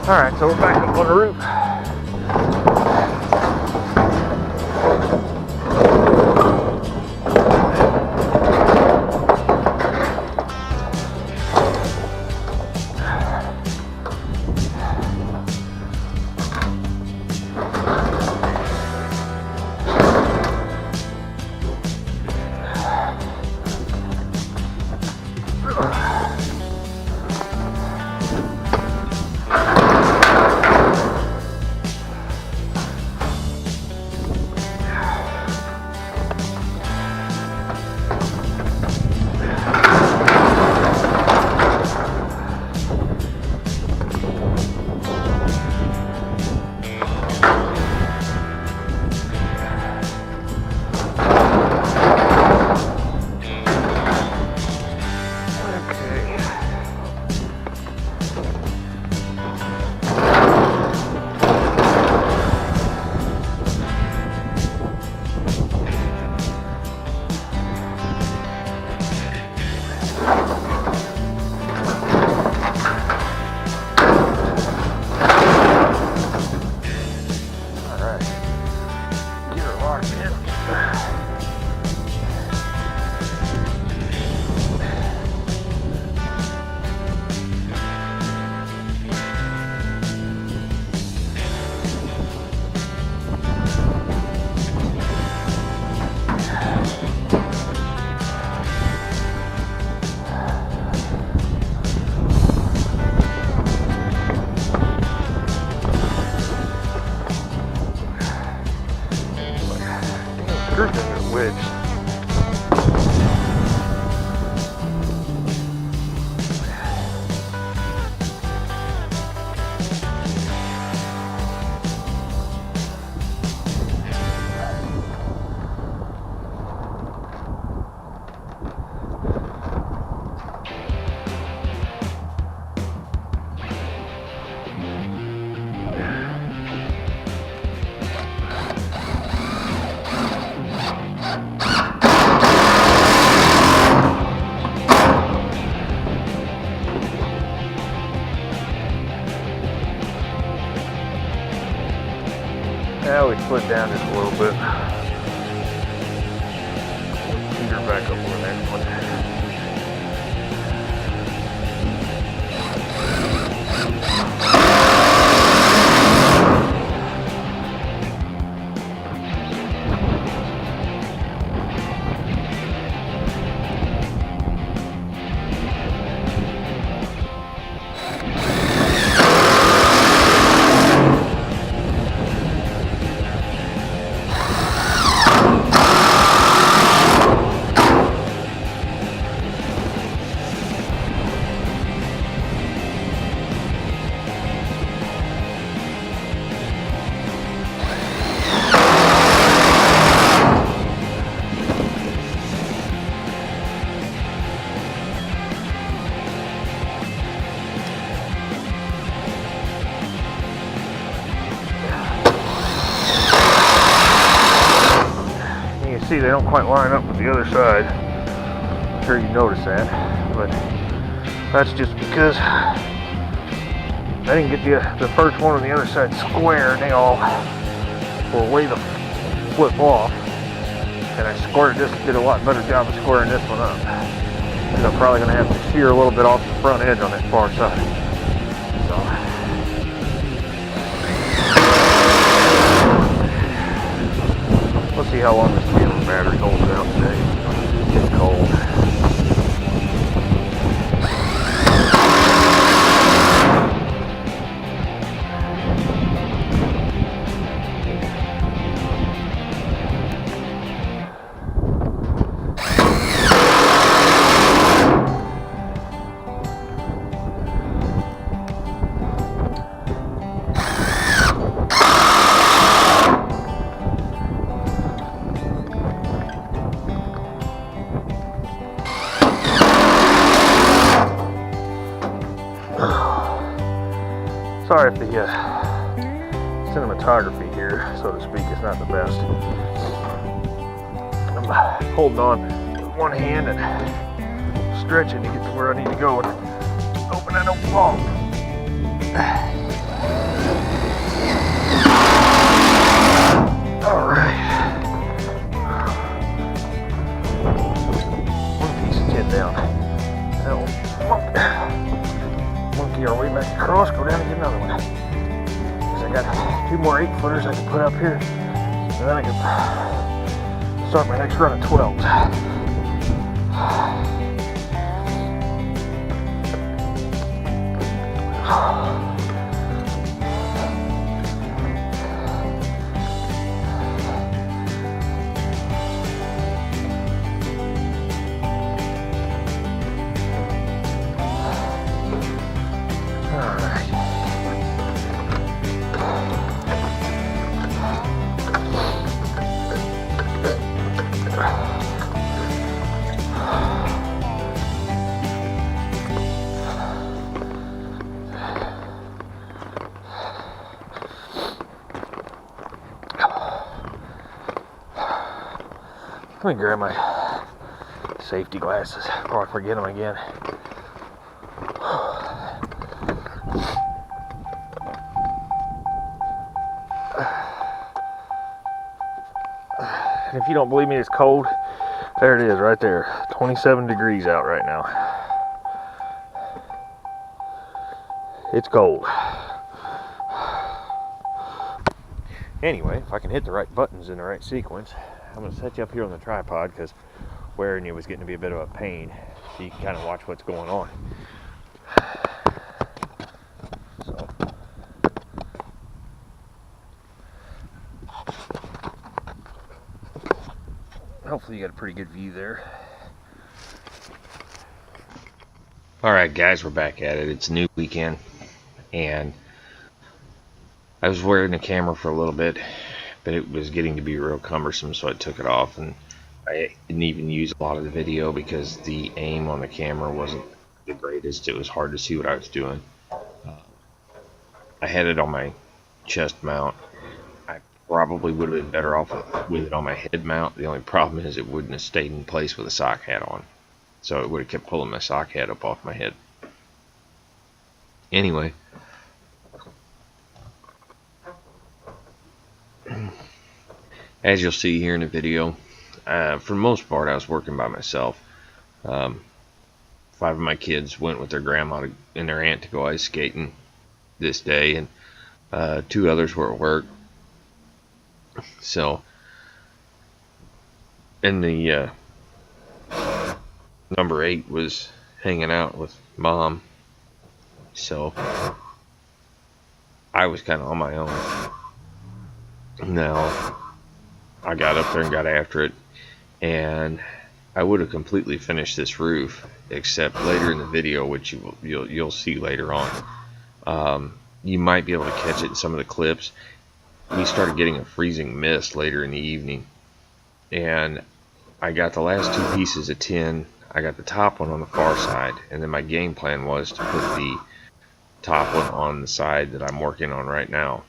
Alright, so we're back up on the roof. Now we slid down just a little bit. Feed her back up on the next one. See, they don't quite line up with the other side. I'm sure you noticed that, but that's just because I didn't get the first one on the other side square. They all were way to flip off, and I did a lot better job of squaring this one up. And I'm probably going to have to shear a little bit off the front edge on that far side. Let's see how long this battery holds out today. It's getting cold. Sorry if the cinematography here, so to speak, is not the best. I'm holding on with one hand and stretching to get to where I need to go and hoping I don't fall. across, go down and get another one. Because I got 2 more 8-footers I can put up here, and then I can start my next run of 12s. Let me grab my safety glasses before I forget them again. And if you don't believe me, it's cold. There it is right there. 27 degrees out right now. It's cold. Anyway, if I can hit the right buttons in the right sequence, I'm going to set you up here on the tripod because wearing you was getting to be a bit of a pain, so you can kind of watch what's going on. So, hopefully you got a pretty good view there. Alright guys, we're back at it. It's a new weekend, and I was wearing the camera for a little bit, but it was getting to be real cumbersome, so I took it off, and I didn't even use a lot of the video because the aim on the camera wasn't the greatest. It was hard to see what I was doing. I had it on my chest mount. I probably would have been better off with it on my head mount. The only problem is it wouldn't have stayed in place with a sock hat on, so it would have kept pulling my sock hat up off my head. Anyway, as you'll see here in the video, for the most part I was working by myself. 5 of my kids went with their grandma and their aunt to go ice skating this day, and 2 others were at work. So, and the number 8 was hanging out with Mom, so I was kind of on my own. Now, I got up there and got after it, and I would have completely finished this roof, except later in the video, which you'll see later on. You might be able to catch it in some of the clips. We started getting a freezing mist later in the evening, and I got the last 2 pieces of tin. I got the top one on the far side, and then my game plan was to put the top one on the side that I'm working on right now.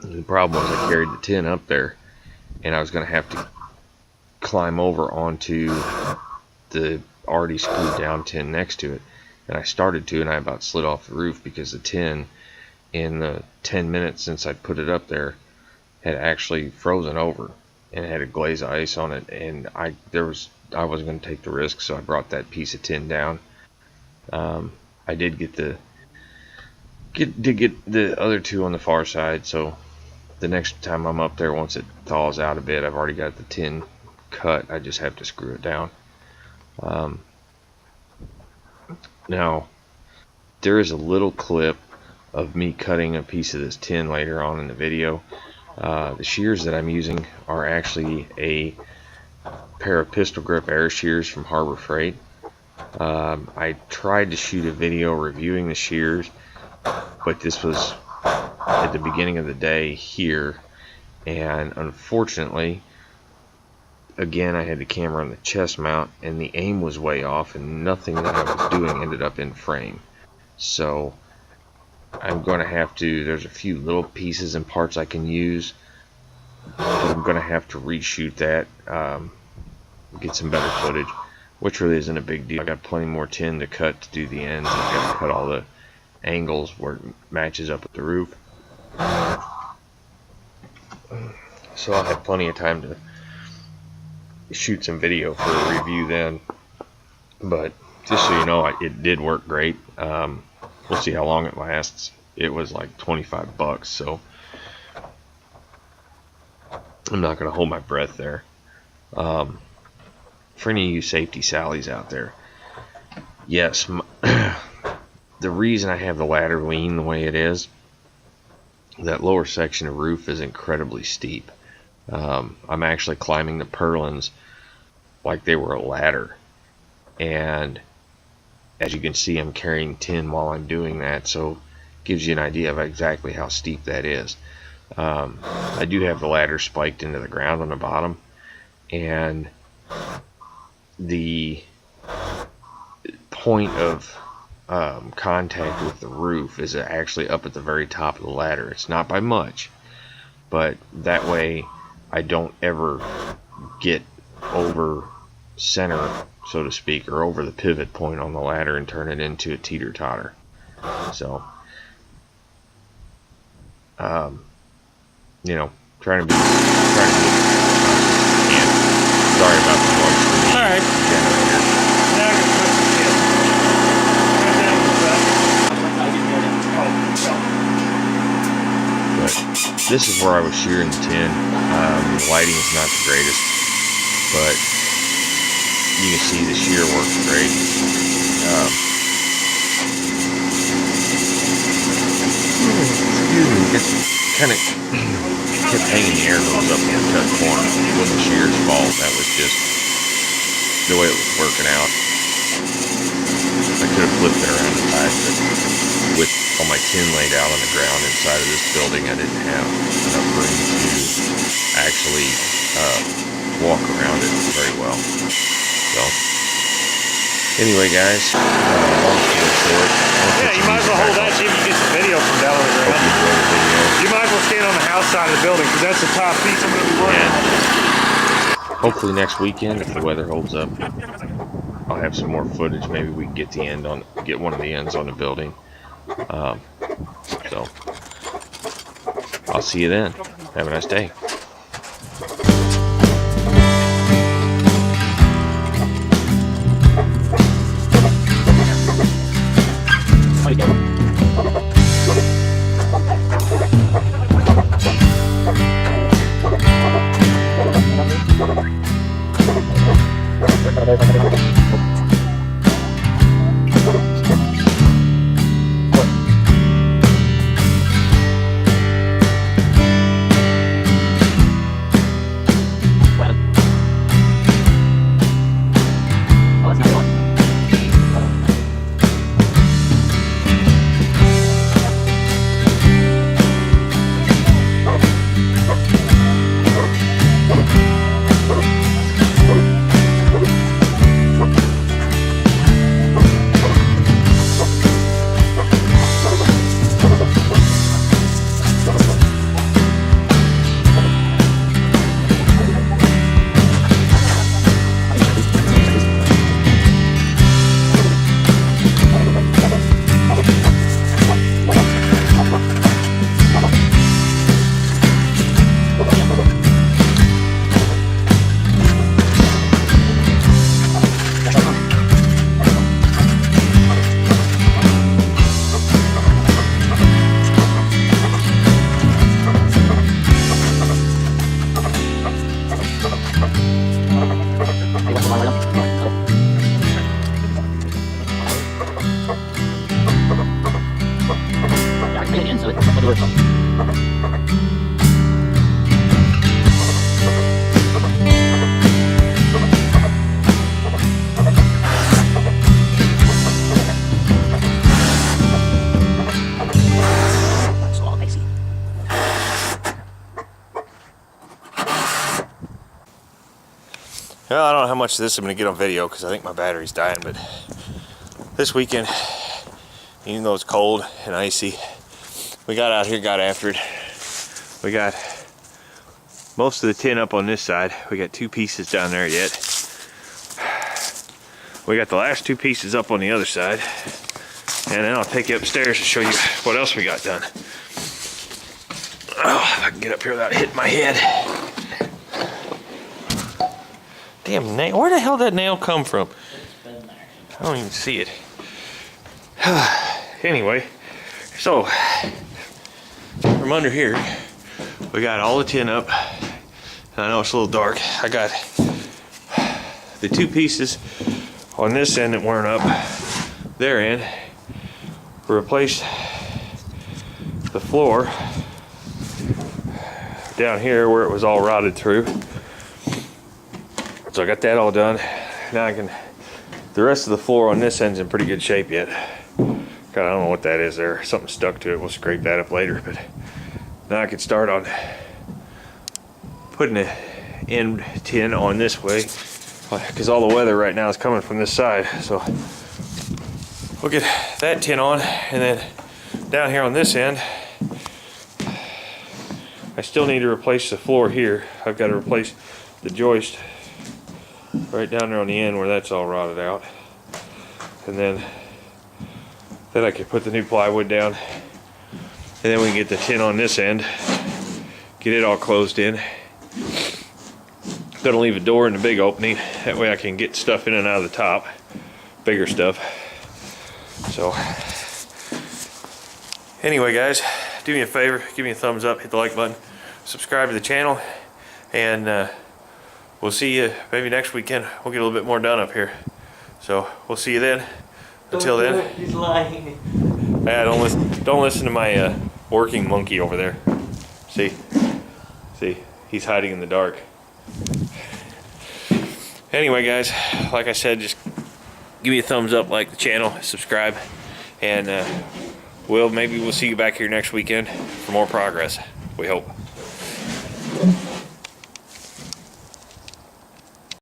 The problem was I carried the tin up there, and I was going to have to climb over onto the already screwed down tin next to it. And I started to, and I about slid off the roof because the tin, in the 10 minutes since I put it up there, had actually frozen over and had a glaze of ice on it. And I wasn't going to take the risk, so I brought that piece of tin down. I did get the other 2 on the far side, so the next time I'm up there, once it thaws out a bit, I've already got the tin cut. I just have to screw it down. Now, there is a little clip of me cutting a piece of this tin later on in the video. The shears that I'm using are actually a pair of pistol grip air shears from Harbor Freight. I tried to shoot a video reviewing the shears, but this was at the beginning of the day here, and unfortunately, again, I had the camera on the chest mount, and the aim was way off, and nothing that I was doing ended up in frame. So I'm going to have to, there's a few little pieces and parts I can use, but I'm going to have to reshoot that, get some better footage, which really isn't a big deal. I got plenty more tin to cut to do the ends. I've got to cut all the angles where it matches up with the roof. So I'll have plenty of time to shoot some video for a review then. But just so you know, it did work great. we'll see how long it lasts. It was like 25 bucks, so I'm not going to hold my breath there. For any of you safety Sallies out there, yes, the reason I have the ladder lean the way it is, that lower section of roof is incredibly steep. I'm actually climbing the purlins like they were a ladder, and as you can see, I'm carrying tin while I'm doing that, so it gives you an idea of exactly how steep that is. I do have the ladder spiked into the ground on the bottom, and the point of contact with the roof is actually up at the very top of the ladder. It's not by much, but that way I don't ever get over center, so to speak, or over the pivot point on the ladder and turn it into a teeter-totter. So you know, trying to be yeah. Sorry about the noise for me. Alright. But this is where I was shearing the tin. The lighting is not the greatest, but you can see the shear works great. Excuse me, just kind of kept hanging the air hose up in the cut corner. It wasn't shear's fault, that was just the way it was working out. I could have flipped it around the side, but with all my tin laid out on the ground inside of this building, I didn't have enough room to actually walk around it very well. So anyway, guys, long story short, yeah, you might as well hold that, see if you get some video from down on the ground. Hope you enjoyed the video. You might as well stand on the house side of the building, because that's the top piece I'm going to be working on. Hopefully next weekend, if the weather holds up, I'll have some more footage. Maybe we can get one of the ends on the building. So I'll see you then. Have a nice day. Well, I don't know how much of this I'm going to get on video because I think my battery's dying, but this weekend, even though it's cold and icy, we got out here, got after it. We got most of the tin up on this side. We got 2 pieces down there yet. We got the last 2 pieces up on the other side, and then I'll take you upstairs to show you what else we got done. Oh, if I can get up here without hitting my head. Damn nail, where the hell did that nail come from? I don't even see it. anyway, so from under here, we got all the tin up. I know it's a little dark. I got the two pieces on this end that weren't up. Their end. Replaced the floor down here where it was all rotted through. So I got that all done. Now I can. The rest of the floor on this end's in pretty good shape yet. God, I don't know what that is there. Something stuck to it. We'll scrape that up later. But now I can start on putting the end tin on this way, because all the weather right now is coming from this side. So we'll get that tin on, and then down here on this end, I still need to replace the floor here. I've got to replace the joist right down there on the end where that's all rotted out, and then I can put the new plywood down, and then we can get the tin on this end, get it all closed in. Gonna leave a door in the big opening, that way I can get stuff in and out of the top, bigger stuff. So anyway guys, do me a favor, give me a thumbs up, hit the like button, subscribe to the channel, and we'll see you maybe next weekend. We'll get a little bit more done up here. So we'll see you then. Until then, he's lying. Yeah, don't listen to my working monkey over there. See, he's hiding in the dark. Anyway guys, like I said, just give me a thumbs up, like the channel, subscribe, and maybe we'll see you back here next weekend for more progress, we hope.